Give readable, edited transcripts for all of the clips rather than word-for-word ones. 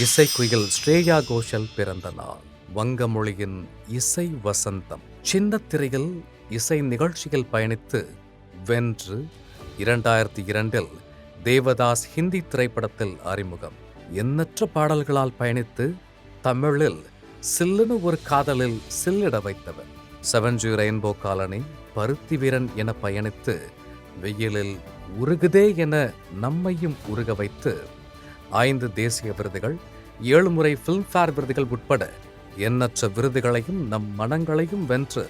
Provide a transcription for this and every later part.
இசைக்குயில் ஸ்ரேயா கோஷல் பிறந்த நாள். வங்க மொழியின் இசை வசந்தம். சின்னத் திரையில் இசை நிகழ்ச்சியில் பயணித்து வென்று 2002 தேவதாஸ் ஹிந்தி திரைப்படத்தில் அறிமுகம். எண்ணற்ற பாடல்களால் பயணித்து தமிழில் சில்லுன்னு ஒரு காதலில் சில்லிட வைத்தவர். 7G ரெயின்போ காலனி, பருத்தி வீரன் என பயணித்து வெயிலில் உருகுதே என நம்மையும் உருக வைத்து 5 தேசிய விருதுகள், 7 முறை பிலிம்ஃபேர் விருதுகள் உட்பட எண்ணற்ற விருதுகளையும் நம் மனங்களையும் வென்று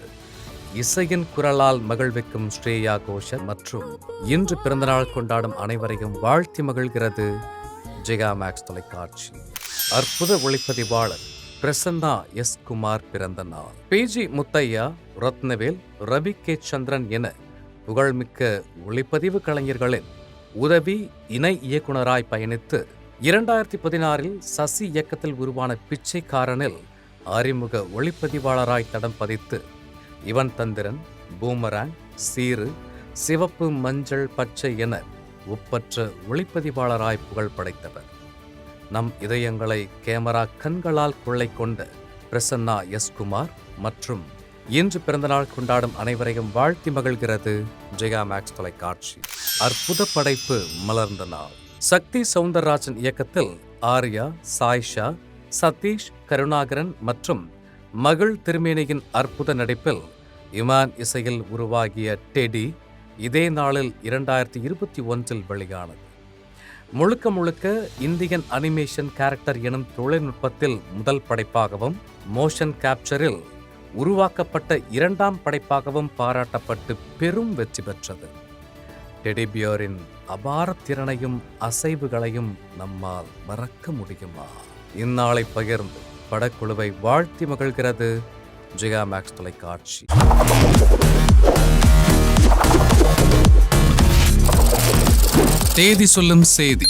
இசையின் குரலால் மகிழ்விக்கும் ஸ்ரேயா கோஷல் மற்றும் இன்று பிறந்தநாள் கொண்டாடும் அனைவரையும் வாழ்த்தி மகிழ்கிறது ஜெகா மேக்ஸ் தொலைக்காட்சி. அற்புத ஒளிப்பதிவாளர் பிரசன்னா எஸ். குமார் பிறந்த நாள். PG Muthiah, Rathnavel, Ravi K. சந்திரன் என புகழ்மிக்க ஒளிப்பதிவு கலைஞர்களின் உதவி இணை இயக்குனராய் பயணித்து 2016 சசி இயக்கத்தில் உருவான பிச்சைக்காரனில் அறிமுக ஒளிப்பதிவாளராய் தடம் பதித்து இவன் தந்திரன், பூமராங், சீரு, சிவப்பு, மஞ்சள், பச்சை என ஒப்பற்ற ஒளிப்பதிவாளராய் புகழ் படைத்தவர். நம் இதயங்களை கேமரா கண்களால் கொள்ளை கொண்ட பிரசன்னா எஸ். குமார் மற்றும் இன்று பிறந்தநாள் கொண்டாடும் அனைவரையும் வாழ்த்தி மகிழ்கிறது ஜெகா மேக்ஸ் தொலைக்காட்சி. அற்புத படைப்பு மலர்ந்த நாள். சக்தி சவுந்தரராஜன் இயக்கத்தில் ஆர்யா, சாய்ஷா, சதீஷ், கருணாகரன் மற்றும் மகள் திருமேனியின் அற்புத நடிப்பில் இமான் இசையில் உருவாகிய டெடி இதே நாளில் 2021 வெளியானது. முழுக்க முழுக்க இந்தியன் அனிமேஷன் கேரக்டர் எனும் தொழில்நுட்பத்தில் முதல் படைப்பாகவும் மோஷன் கேப்சரில் உருவாக்கப்பட்ட 2ஆம் படைப்பாகவும் பாராட்டப்பட்டு பெரும் வெற்றி பெற்றது. டெடிபியரின் அபார திறனையும் அசைவுகளையும் நம்மால் மறக்க முடியுமா? இந்நாளை பகிர்ந்து படக்குழுவை வாழ்த்தி மகிழ்கிறது ஜெகா மேக்ஸ் தொலைக்காட்சி. தேதி சொல்லும் செய்தி.